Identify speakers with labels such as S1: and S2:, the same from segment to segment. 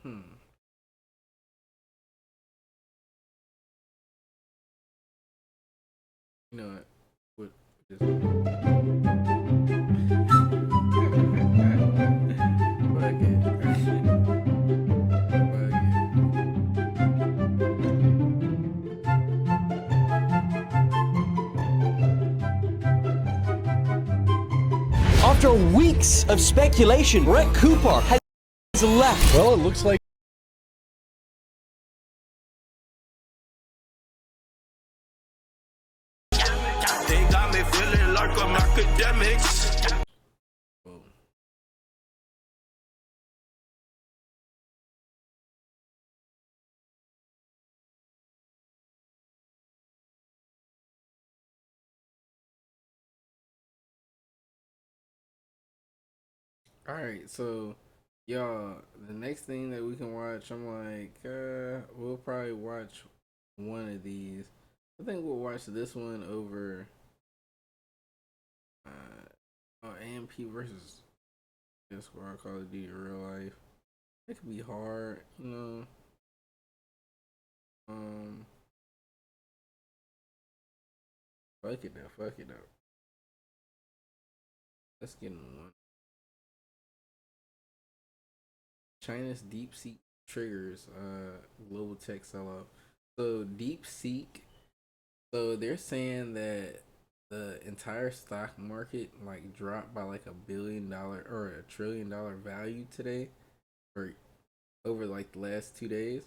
S1: Hmm. You know what? Just fuck it. Fuck it.
S2: After weeks of speculation, Brett Cooper has left.
S3: Well, it looks like
S4: They got me feeling like I'm academics.
S1: Whoa. All right, so y'all, the next thing that we can watch, I'm like, we'll probably watch one of these. I think we'll watch this one over AMP versus Squad Call of Duty Real Life. It could be hard, you know. Um, fuck it though, fuck it though. Let's get in one. China's Deepseek triggers global tech sell-off. So Deepseek, so they're saying that the entire stock market like dropped by like $1 billion or $1 trillion value today, or over like the last 2 days,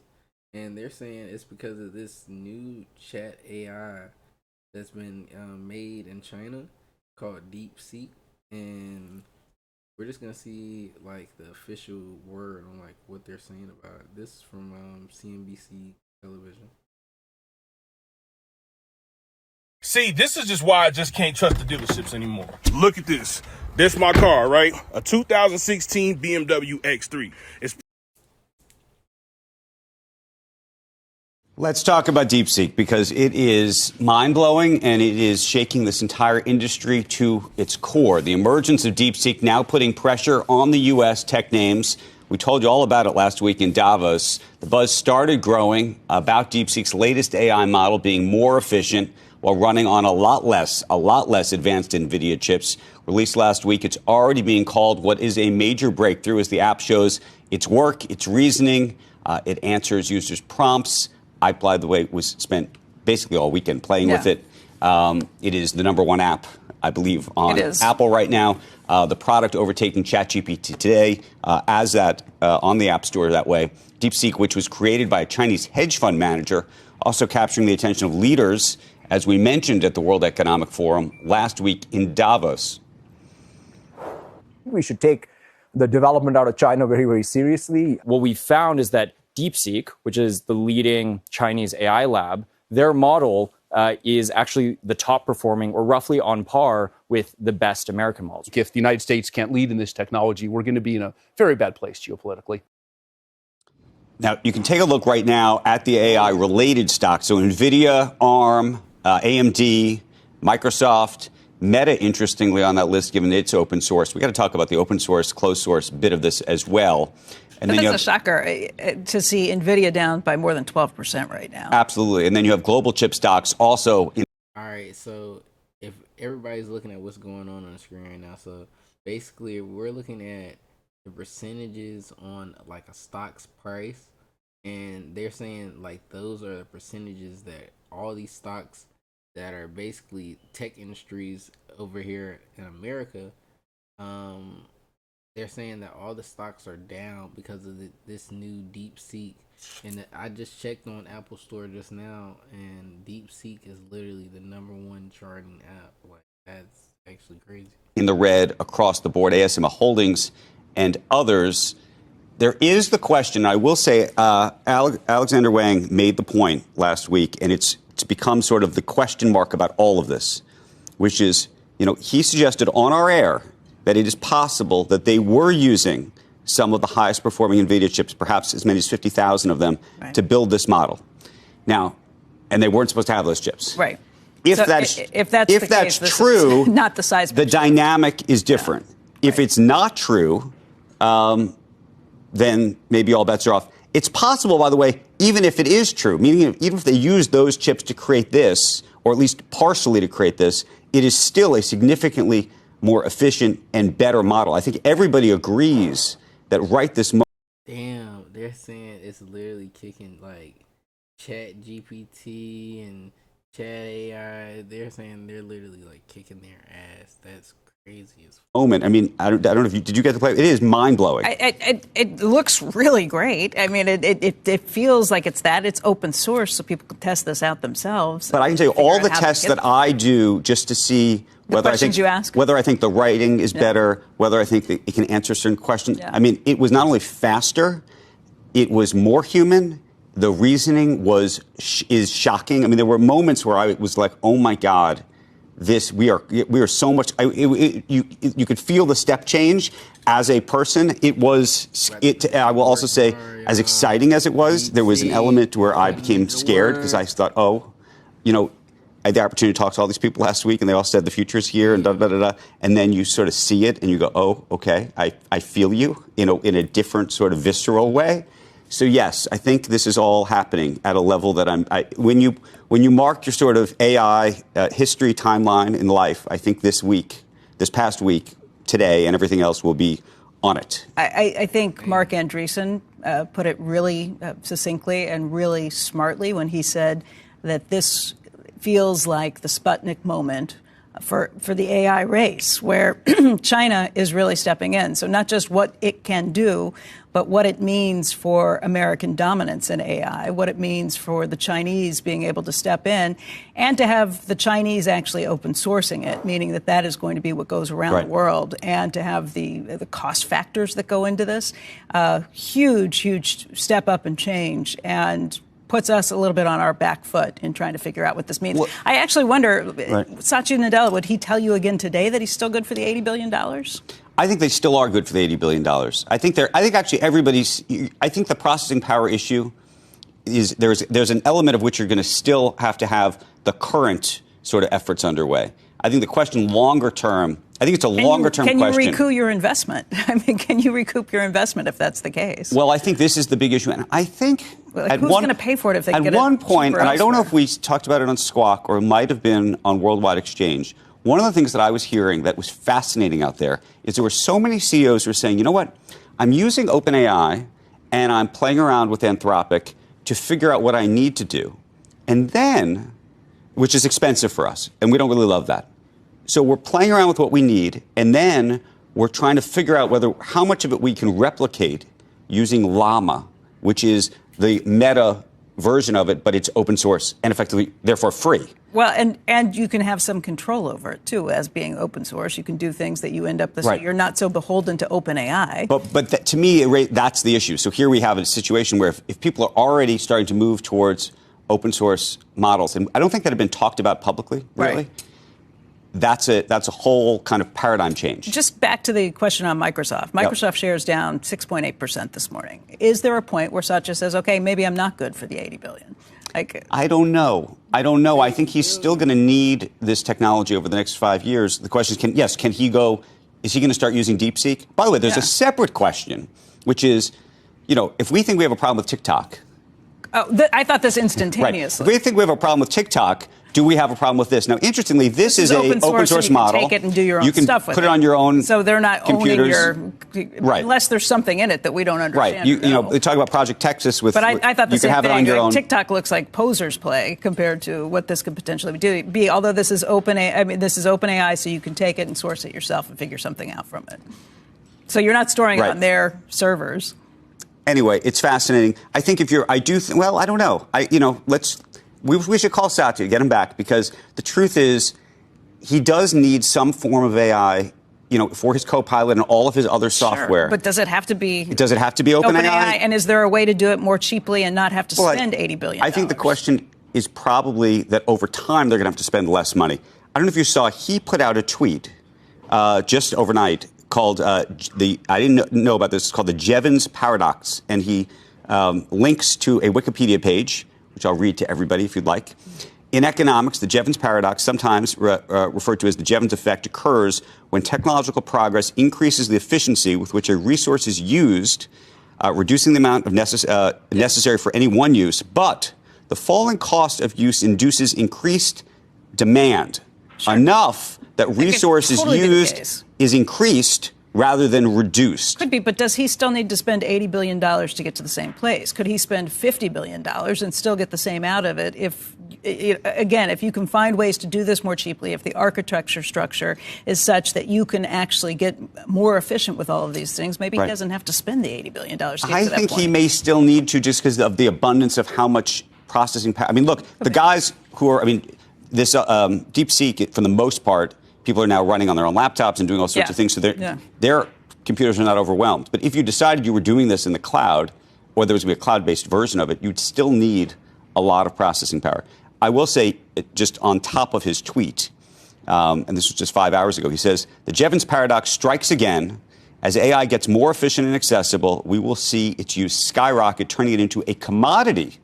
S1: and they're saying it's because of this new chat AI that's been made in China called Deepseek, and we're just gonna see like the official word on like what they're saying about it. This is from CNBC television.
S4: See, this is just why I just can't trust the dealerships anymore. Look at this. This my car, right? A 2016 BMW X3. It's
S5: Let's talk about DeepSeek because it is mind-blowing and it is shaking this entire industry to its core. The emergence of DeepSeek now putting pressure on the U.S. tech names. We told you all about it last week in Davos. The buzz started growing about DeepSeek's latest AI model being more efficient while running on a lot less advanced NVIDIA chips. Released last week, it's already being called what is a major breakthrough as the app shows its work, its reasoning, it answers users' prompts. I, by the way, was spent basically all weekend playing with it. It is the number one app, I believe, on Apple right now. The product overtaking ChatGPT today as that on the App Store that way. DeepSeek, which was created by a Chinese hedge fund manager, also capturing the attention of leaders, as we mentioned at the World Economic Forum last week in Davos.
S6: We should take the development out of China very, very seriously.
S7: What we found is that Deepseek, which is the leading Chinese AI lab, their model is actually the top performing or roughly on par with the best American models.
S3: if the United States can't lead in this technology, we're going to be in a very bad place geopolitically.
S5: Now, you can take a look right now at the AI-related stocks. So NVIDIA, ARM, AMD, Microsoft, Meta, interestingly, on that list, given it's open source. We got to talk about the open source, closed source bit of this as well.
S8: And but that's a shocker to see NVIDIA down by more than 12% right now.
S5: Absolutely. And then you have global chip stocks also.
S1: All right, so if everybody's looking at what's going on the screen right now, so basically we're looking at the percentages on like a stock's price, and they're saying like those are the percentages that all these stocks that are basically tech industries over here in America, they're saying that all the stocks are down because of this new DeepSeek. And I just checked on Apple Store just now, and DeepSeek is literally the #1 charting app. Like, that's actually crazy.
S5: In the red across the board, ASML Holdings and others. There is the question, I will say, Alexander Wang made the point last week, and it's become sort of the question mark about all of this, which is, he suggested on our air that it is possible that they were using some of the highest performing NVIDIA chips, perhaps as many as 50,000 of them, to build this model. Now, and they weren't supposed to have those chips.
S8: Right.
S5: If
S8: so
S5: that's true,
S8: not the size.
S5: The dynamic is different. Yeah. If it's not true, then maybe all bets are off. It's possible, by the way, even if it is true, meaning even if they use those chips to create this, or at least partially to create this, it is still a significantly more efficient and better model. I think everybody agrees that right this moment.
S1: Damn, they're saying it's literally kicking like Chat GPT and Chat AI. They're saying they're literally like kicking their ass. That's crazy as
S5: Moment. I mean, I don't know if did you get to play? It is mind blowing.
S8: It looks really great. I mean, it feels like it's open source, so people can test this out themselves.
S5: But I can tell you all the tests that I do just to see whether I think the writing is better, whether I think that it can answer certain questions.
S8: Yeah.
S5: I mean, it was not only faster, it was more human. The reasoning is shocking. I mean, there were moments where I was like, "Oh my God, we are so much." You could feel the step change as a person. I will also say, as exciting as it was, there was an element where I became scared because I thought, I had the opportunity to talk to all these people last week, and they all said the future's here, and and then you sort of see it, and you go, "Oh, okay, I feel you," in a different sort of visceral way. So yes, I think this is all happening at a level that when you mark your sort of AI history timeline in life, I think this past week, today, and everything else will be on it.
S8: I think Mark Andreessen put it really succinctly and really smartly when he said that this feels like the Sputnik moment for the AI race, where China is really stepping in. So not just what it can do, but what it means for American dominance in AI, what it means for the Chinese being able to step in, and to have the Chinese actually open sourcing it, meaning that is going to be what goes around the world, and to have the cost factors that go into this. Huge step up and change, and puts us a little bit on our back foot in trying to figure out what this means. Well, I actually wonder, Satya Nadella, would he tell you again today that he's still good for the $80 billion?
S5: I think they still are good for the $80 billion. I think actually I think the processing power issue is there's an element of which you're going to still have to have the current sort of efforts underway. I think the question longer term, I think it's a longer term question.
S8: Can you recoup your investment? I mean, can you recoup your investment if that's the case?
S5: Well, I think this is the big issue. And I think
S8: who's going to pay for it if they get it?
S5: At one point, and I don't know if we talked about it on Squawk or it might have been on Worldwide Exchange, one of the things that I was hearing that was fascinating out there is there were so many CEOs who were saying, you know what, I'm using OpenAI and I'm playing around with Anthropic to figure out what I need to do. And then, which is expensive for us, and we don't really love that. So we're playing around with what we need, and then we're trying to figure out how much of it we can replicate using Llama, which is the meta version of it, but it's open source and effectively, therefore, free.
S8: Well, and you can have some control over it, too, as being open source. You can do things that you end up this way. You're not so beholden to OpenAI.
S5: But to me, that's the issue. So here we have a situation where if people are already starting to move towards open source models, and I don't think that had been talked about publicly, really. Right. That's a whole kind of paradigm change.
S8: Just back to the question on Microsoft. Microsoft shares down 6.8% this morning. Is there a point where Satya says, okay, maybe I'm not good for the $80 billion?
S5: I don't know. I think he's still going to need this technology over the next 5 years. The question is, can he go, is he going to start using Deepseek? By the way, there's a separate question, which is, if we think we have a problem with TikTok.
S8: Oh, I thought this instantaneously.
S5: Right. If we think we have a problem with TikTok, do we have a problem with this? Now, interestingly, this is an open source model.
S8: You can take it and do your own stuff with it.
S5: You can put it on your own.
S8: So they're not
S5: computers.
S8: owning unless there's something in it that we don't understand.
S5: Right. They talk about Project Texas with.
S8: But I thought the same
S5: thing.
S8: It on your own. TikTok looks like posers play compared to what this could potentially be. Although this is OpenAI, so you can take it and source it yourself and figure something out from it. So you're not storing it on their servers.
S5: Anyway, it's fascinating. I think I don't know. We should call Satya, get him back, because the truth is he does need some form of AI, for his Copilot and all of his other software.
S8: But does it have to be?
S5: Does it have to be OpenAI?
S8: And is there a way to do it more cheaply and not have to spend $80 billion?
S5: I think the question is probably that over time they're going to have to spend less money. I don't know if you saw, he put out a tweet just overnight called I didn't know about this. It's called the Jevons Paradox, and he links to a Wikipedia page, which I'll read to everybody if you'd like. In economics, the Jevons paradox, sometimes referred to as the Jevons effect, occurs when technological progress increases the efficiency with which a resource is used reducing the amount of necessary for any one use, but the falling cost of use induces increased demand, enough that resources
S8: totally be the
S5: used
S8: case.
S5: is increased rather than reduced.
S8: Could be, but does he still need to spend $80 billion to get to the same place? Could he spend $50 billion and still get the same out of it? Again, if you can find ways to do this more cheaply, if the architecture structure is such that you can actually get more efficient with all of these things, maybe he doesn't have to spend the $80 billion to get to that point.
S5: I think he may still need to, just because of the abundance of how much processing power. I mean, look, the guys who are, this Deepseek, for the most part, people are now running on their own laptops and doing all sorts of things, so their computers are not overwhelmed. But if you decided you were doing this in the cloud, or there was going to be a cloud-based version of it, you'd still need a lot of processing power. I will say, just on top of his tweet, and this was just 5 hours ago, he says, the Jevons paradox strikes again. As AI gets more efficient and accessible, we will see its use skyrocket, turning it into a commodity.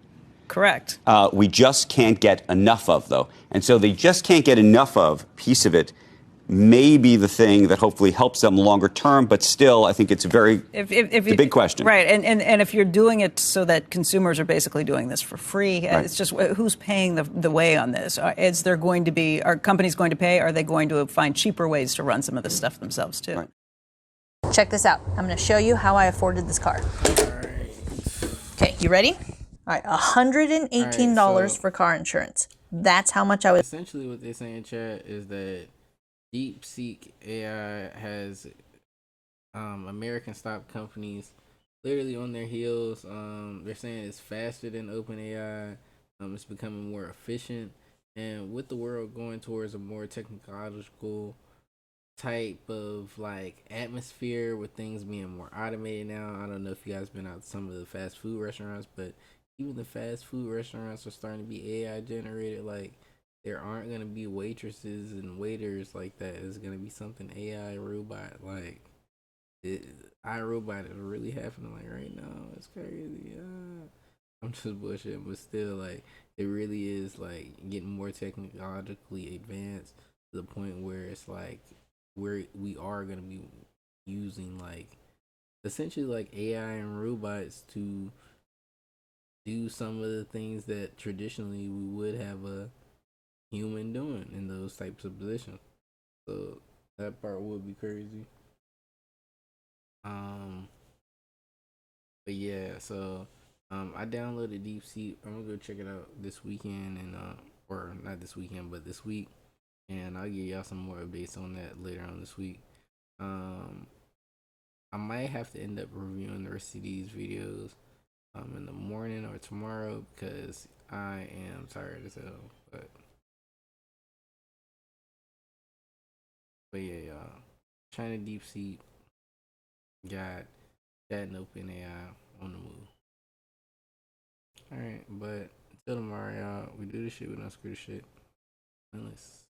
S8: Correct.
S5: We just can't get enough of, though. And so they just can't get enough of piece of it may be the thing that hopefully helps them longer term, but still, I think it's it's a big question.
S8: Right, and if you're doing it so that consumers are basically doing this for free, it's just who's paying the way on this? Are companies going to pay? Are they going to find cheaper ways to run some of this stuff themselves, too?
S5: Right.
S9: Check this out. I'm going to show you how I afforded this car. Okay, you ready? All right, $118 for car insurance. That's how much I was.
S1: Essentially, what they're saying, chat, is that Deepseek AI has American stock companies literally on their heels. They're saying it's faster than OpenAI. It's becoming more efficient, and with the world going towards a more technological type of like atmosphere with things being more automated now. I don't know if you guys been out to some of the fast food restaurants, but even the fast food restaurants are starting to be AI generated. Like, there aren't going to be waitresses and waiters like that. It's going to be something AI robot. Like, iRobot is really happening like right now. It's crazy. I'm just bullshitting, but still, like, it really is like getting more technologically advanced to the point where it's like we are going to be using like essentially like AI and robots to do some of the things that traditionally we would have a human doing in those types of positions. So that part would be crazy. But yeah, so I downloaded Deepseek. I'm gonna go check it out this weekend, and or not this weekend, but this week, and I'll give y'all some more updates on that later on this week. I might have to end up reviewing the rest of these videos in the morning or tomorrow because I am tired as hell. But yeah, y'all. China Deepseek got that and OpenAI on the move. Alright, but until tomorrow, y'all, we do this shit, we don't screw the shit. Unless.